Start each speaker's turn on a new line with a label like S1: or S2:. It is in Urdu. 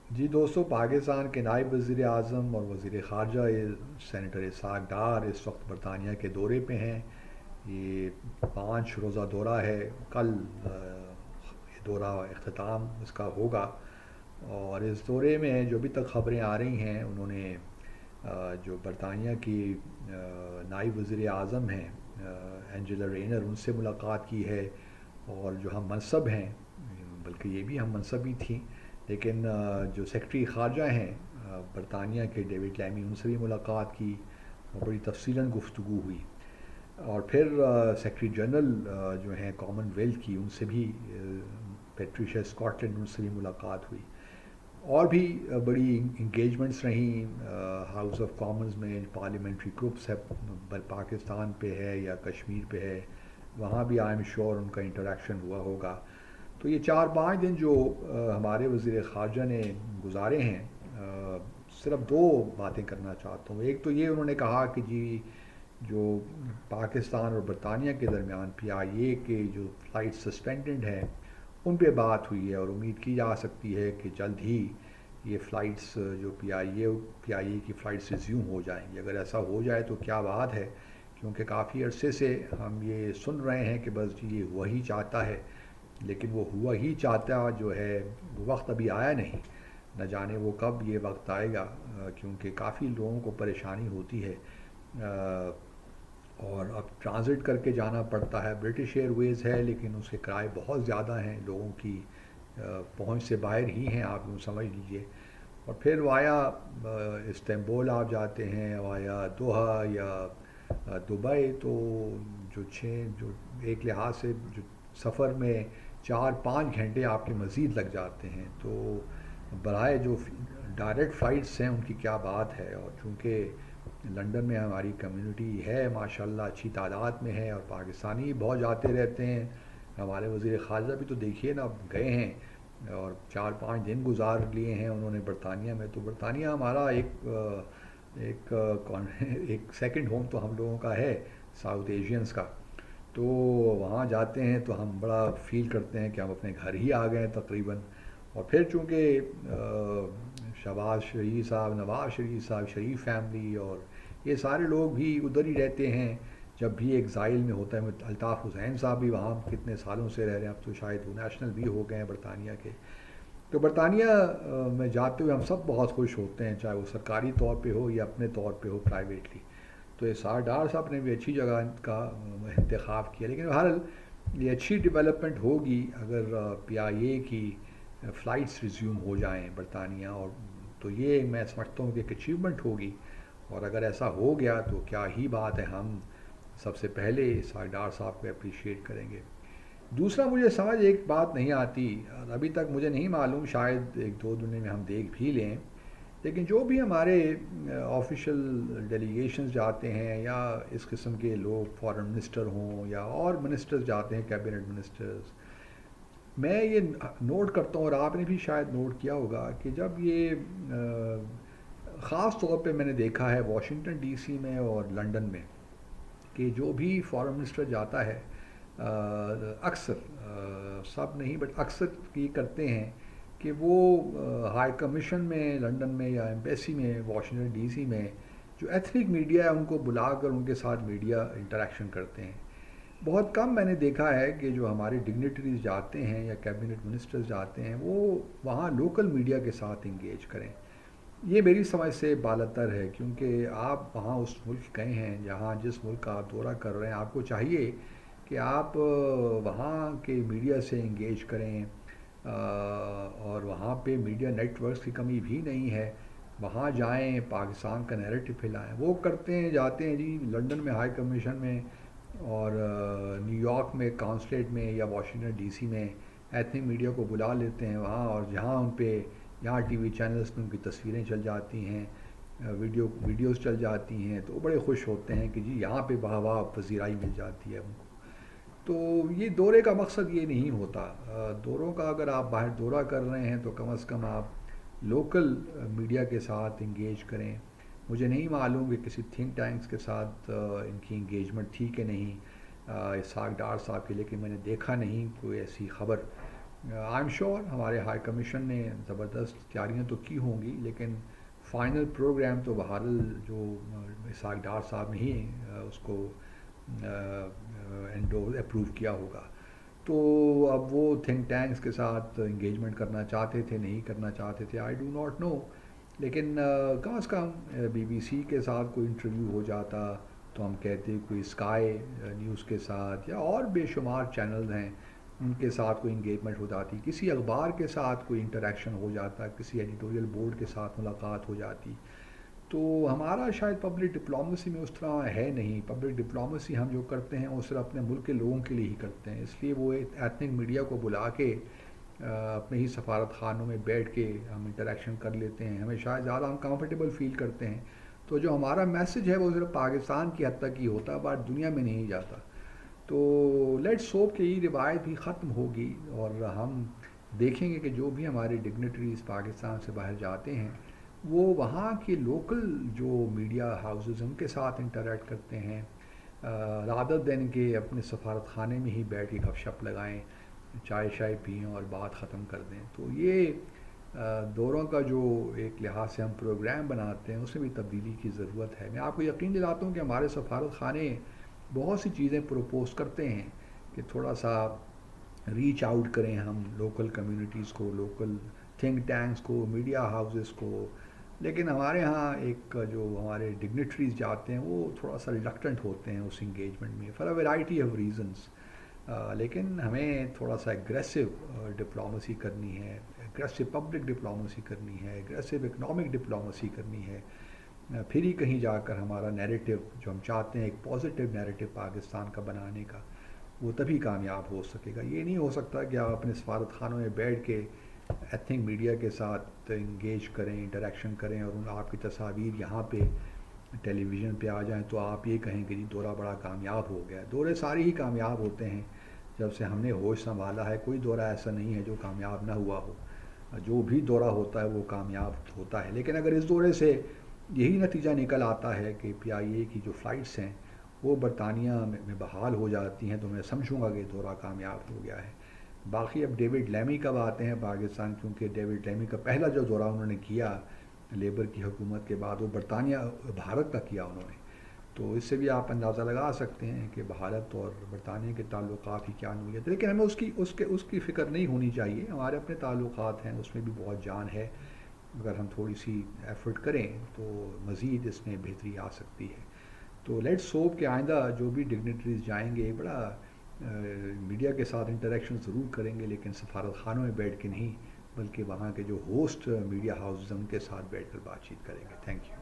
S1: جی دوستو، پاکستان کے نائب وزیر اعظم اور وزیر خارجہ سینیٹر اسحاق ڈار اس وقت برطانیہ کے دورے پہ ہیں۔ یہ 5 روزہ دورہ ہے۔ کل یہ دورہ اختتام اس کا ہوگا، اور اس دورے میں جو بھی تک خبریں آ رہی ہیں انہوں نے جو برطانیہ کی نائب وزیر اعظم ہیں اینجلا رینر، ان سے ملاقات کی ہے، اور جو ہم منصب ہیں، بلکہ یہ بھی ہم منصب ہی تھیں، لیکن جو سیکرٹری خارجہ ہیں برطانیہ کے ڈیوڈ لیمی، ان سے بھی ملاقات کی اور بڑی تفصیلاً گفتگو ہوئی۔ اور پھر سیکرٹری جنرل جو ہیں کامن ویلتھ کی، ان سے بھی پیٹریشیا اسکاٹ لینڈ، ان سے بھی ملاقات ہوئی۔ اور بھی بڑی انگیجمنٹس رہیں ہاؤس آف کامنز میں، پارلیمنٹری گروپس ہے، پاکستان پہ ہے یا کشمیر پہ ہے، وہاں بھی آئی ایم شیور ان کا انٹریکشن ہوا ہوگا۔ تو یہ 4-5 دن جو ہمارے وزیر خارجہ نے گزارے ہیں، صرف دو باتیں کرنا چاہتا ہوں۔ ایک تو یہ، انہوں نے کہا کہ جی جو پاکستان اور برطانیہ کے درمیان پی آئی اے کے جو فلائٹ سسپینڈنڈ ہے ان پہ بات ہوئی ہے، اور امید کی جا سکتی ہے کہ جلد ہی یہ فلائٹس جو پی آئی اے کی فلائٹس ریزیوم ہو جائیں گی۔ اگر ایسا ہو جائے تو کیا بات ہے، کیونکہ کافی عرصے سے ہم یہ سن رہے ہیں کہ بس جی یہ وہی چاہتا ہے، لیکن وہ ہوا ہی چاہتا جو ہے وہ وقت ابھی آیا نہیں۔ نہ جانے وہ کب یہ وقت آئے گا، کیونکہ کافی لوگوں کو پریشانی ہوتی ہے، اور اب ٹرانزٹ کر کے جانا پڑتا ہے۔ برٹش ایئر ویز ہے لیکن اس کے کرائے بہت زیادہ ہیں، لوگوں کی پہنچ سے باہر ہی ہیں، آپ یوں سمجھ لیجئے۔ اور پھر وایا استنبول آپ جاتے ہیں، وایا دوحہ یا دبئی، تو جو ایک لحاظ سے جو سفر میں 4-5 گھنٹے آپ کے مزید لگ جاتے ہیں، تو برائے جو ڈائریکٹ فلائٹس ہیں ان کی کیا بات ہے۔ اور چونکہ لنڈن میں ہماری کمیونٹی ہے ماشاءاللہ، اچھی تعداد میں ہے، اور پاکستانی بہت جاتے رہتے ہیں۔ ہمارے وزیر خارجہ بھی تو دیکھیے نا، گئے ہیں اور 4-5 دن گزار لیے ہیں انہوں نے برطانیہ میں۔ تو برطانیہ ہمارا ایک ایک سیکنڈ ہوم تو ہم لوگوں کا ہے، ساؤتھ ایشینز کا۔ تو وہاں جاتے ہیں تو ہم بڑا فیل کرتے ہیں کہ ہم اپنے گھر ہی آ گئے ہیں تقریباً۔ اور پھر چونکہ شہباز شریف صاحب، نواز شریف صاحب، شریف فیملی، اور یہ سارے لوگ بھی ادھر ہی رہتے ہیں جب بھی ایگزائل میں ہوتا ہے۔ الطاف حسین صاحب بھی وہاں کتنے سالوں سے رہ رہے ہیں، اب تو شاید وہ نیشنل بھی ہو گئے ہیں برطانیہ کے۔ تو برطانیہ میں جاتے ہوئے ہم سب بہت خوش ہوتے ہیں، چاہے وہ سرکاری طور پہ ہو یا اپنے طور پہ ہو پرائیویٹلی۔ تو اسحاق ڈار صاحب نے بھی اچھی جگہ کا انتخاب کیا، لیکن بہرحال یہ اچھی ڈیولپمنٹ ہوگی اگر پی آئی اے کی فلائٹس ریزیوم ہو جائیں برطانیہ، اور تو یہ میں سمجھتا ہوں کہ ایک اچیومنٹ ہوگی۔ اور اگر ایسا ہو گیا تو کیا ہی بات ہے، ہم سب سے پہلے اسحاق ڈار صاحب کو اپریشیٹ کریں گے۔ دوسرا، مجھے سمجھ ایک بات نہیں آتی، اور ابھی تک مجھے نہیں معلوم، شاید 1-2 دن میں ہم دیکھ بھی لیں، لیکن جو بھی ہمارے آفیشیل ڈیلیگیشنز جاتے ہیں یا اس قسم کے لوگ، فارن منسٹر ہوں یا اور منسٹرز جاتے ہیں، کیبنٹ منسٹرز، میں یہ نوٹ کرتا ہوں، اور آپ نے بھی شاید نوٹ کیا ہوگا، کہ جب یہ خاص طور پہ میں نے دیکھا ہے واشنگٹن ڈی سی میں اور لنڈن میں، کہ جو بھی فارن منسٹر جاتا ہے، اکثر سب نہیں بٹ اکثر یہ کرتے ہیں کہ وہ ہائی کمیشن میں لنڈن میں یا ایمبیسی میں واشنگٹن ڈی سی میں جو ایتھنک میڈیا ہے ان کو بلا کر ان کے ساتھ میڈیا انٹریکشن کرتے ہیں۔ بہت کم میں نے دیکھا ہے کہ جو ہمارے ڈگنیٹریز جاتے ہیں یا کیبنٹ منسٹرز جاتے ہیں وہ وہاں لوکل میڈیا کے ساتھ انگیج کریں۔ یہ میری سمجھ سے بالاتر ہے، کیونکہ آپ وہاں اس ملک گئے ہیں، جہاں جس ملک کا آپ دورہ کر رہے ہیں، آپ کو چاہیے کہ آپ وہاں کے میڈیا سے انگیج کریں، اور وہاں پہ میڈیا نیٹ ورکس کی کمی بھی نہیں ہے۔ وہاں جائیں، پاکستان کا نیریٹو پھیلائیں، وہ کرتے ہیں، جاتے ہیں جی لنڈن میں ہائی کمیشن میں، اور نیو یارک میں کانسلیٹ میں یا واشنگٹن ڈی سی میں ایتھنک میڈیا کو بلا لیتے ہیں وہاں، اور جہاں ان پہ یہاں ٹی وی چینلز میں ان کی تصویریں چل جاتی ہیں، ویڈیوز چل جاتی ہیں، تو وہ بڑے خوش ہوتے ہیں کہ جی یہاں پہ واہ واہ پذیرائی مل جاتی ہے ان کو۔ تو یہ دورے کا مقصد یہ نہیں ہوتا۔ دوروں کا اگر آپ باہر دورہ کر رہے ہیں تو کم از کم آپ لوکل میڈیا کے ساتھ انگیج کریں۔ مجھے نہیں معلوم کہ کسی تھنک ٹینکس کے ساتھ ان کی انگیجمنٹ تھی کہ نہیں اسحاق ڈار صاحب کی، لیکن میں نے دیکھا نہیں کوئی ایسی خبر۔ آئی ایم شیور ہمارے ہائی کمیشن نے زبردست تیاریاں تو کی ہوں گی، لیکن فائنل پروگرام تو بہرحال جو اسحاق ڈار صاحب نے ہی اس کو اپروو کیا ہوگا. تو اب وہ تھنک ٹینکس کے ساتھ انگیجمنٹ کرنا چاہتے تھے نہیں کرنا چاہتے تھے، آئی ڈو ناٹ نو. لیکن کم از کم بی بی سی کے ساتھ کوئی انٹرویو ہو جاتا تو ہم کہتے کوئی اسکائی نیوز کے ساتھ یا اور بے شمار چینلز ہیں ان کے ساتھ کوئی انگیجمنٹ ہو جاتی، کسی اخبار کے ساتھ کوئی انٹریکشن ہو جاتا، کسی ایڈیٹوریل بورڈ کے ساتھ ملاقات ہو جاتی. تو ہمارا شاید پبلک ڈپلومیسی میں اس طرح ہے نہیں. پبلک ڈپلومیسی ہم جو کرتے ہیں وہ صرف اپنے ملک کے لوگوں کے لیے ہی کرتے ہیں، اس لیے وہ ایتھنک میڈیا کو بلا کے اپنے ہی سفارت خانوں میں بیٹھ کے ہم انٹریکشن کر لیتے ہیں، ہمیں شاید زیادہ ہم کمفرٹیبل فیل کرتے ہیں. تو جو ہمارا میسج ہے وہ صرف پاکستان کی حد تک ہی ہوتا، بٹ دنیا میں نہیں جاتا. تو لیٹس ہوپ کہ یہ روایت بھی ختم ہوگی اور ہم دیکھیں گے کہ جو بھی ہمارے ڈگنیٹریز پاکستان سے باہر جاتے ہیں وہ وہاں کے لوکل جو میڈیا ہاؤسز ان کے ساتھ انٹریکٹ کرتے ہیں، رادر دین کہ اپنے سفارت خانے میں ہی بیٹھ کے گپ شپ لگائیں، چائے شائے پئیں اور بات ختم کر دیں. تو یہ دوروں کا جو ایک لحاظ سے ہم پروگرام بناتے ہیں اس میں بھی تبدیلی کی ضرورت ہے. میں آپ کو یقین دلاتا ہوں کہ ہمارے سفارت خانے بہت سی چیزیں پروپوز کرتے ہیں کہ تھوڑا سا ریچ آؤٹ کریں ہم لوکل کمیونٹیز کو، لوکل تھنک ٹینکس کو، میڈیا ہاؤسز کو. لیکن ہمارے ہاں ایک جو ہمارے ڈگنیٹریز جاتے ہیں وہ تھوڑا سا ریلکٹنٹ ہوتے ہیں اس انگیجمنٹ میں for a variety of reasons. لیکن ہمیں تھوڑا سا اگریسو ڈپلومیسی کرنی ہے، اگریسو پبلک ڈپلومیسی کرنی ہے، اگریسو اکنامک ڈپلومیسی کرنی ہے. پھر ہی کہیں جا کر ہمارا نیریٹو جو ہم چاہتے ہیں ایک پازیٹیو نیریٹو پاکستان کا بنانے کا، وہ تبھی کامیاب ہو سکے گا. یہ نہیں ہو سکتا کہ آپ اپنے سفارت خانوں میں بیٹھ کے ایتھنک میڈیا کے ساتھ انگیج کریں، انٹریکشن کریں اور ان آپ کی تصاویر یہاں پہ ٹیلی ویژن پہ آ جائیں تو آپ یہ کہیں کہ جی دورہ بڑا کامیاب ہو گیا. دورے سارے ہی کامیاب ہوتے ہیں جب سے ہم نے ہوش سنبھالا ہے. کوئی دورہ ایسا نہیں ہے جو کامیاب نہ ہوا ہو، جو بھی دورہ ہوتا ہے وہ کامیاب ہوتا ہے. لیکن اگر اس دورے سے یہی نتیجہ نکل آتا ہے کہ پی آئی اے کی جو فلائٹس ہیں وہ برطانیہ میں بحال ہو جاتی ہیں تو میں سمجھوں گا کہ دورہ کامیاب ہو گیا ہے. باقی اب ڈیوڈ لیمی کب آتے ہیں پاکستان، کیونکہ ڈیوڈ لیمی کا پہلا جو دورہ انہوں نے کیا لیبر کی حکومت کے بعد وہ برطانیہ بھارت کا کیا انہوں نے. تو اس سے بھی آپ اندازہ لگا سکتے ہیں کہ بھارت اور برطانیہ کے تعلقات کی کیا نوعیت ہے. لیکن ہمیں اس کی فکر نہیں ہونی چاہیے. ہمارے اپنے تعلقات ہیں، اس میں بھی بہت جان ہے. اگر ہم تھوڑی سی ایفرٹ کریں تو مزید اس میں بہتری آ سکتی ہے. تو لیٹس ہوپ کہ آئندہ جو بھی ڈگنیٹریز جائیں گے بڑا میڈیا کے ساتھ انٹریکشن ضرور کریں گے، لیکن سفارت خانوں میں بیٹھ کے نہیں، بلکہ وہاں کے جو ہوسٹ میڈیا ہاؤسز ہیں ان کے ساتھ بیٹھ کر بات چیت کریں گے. Thank you.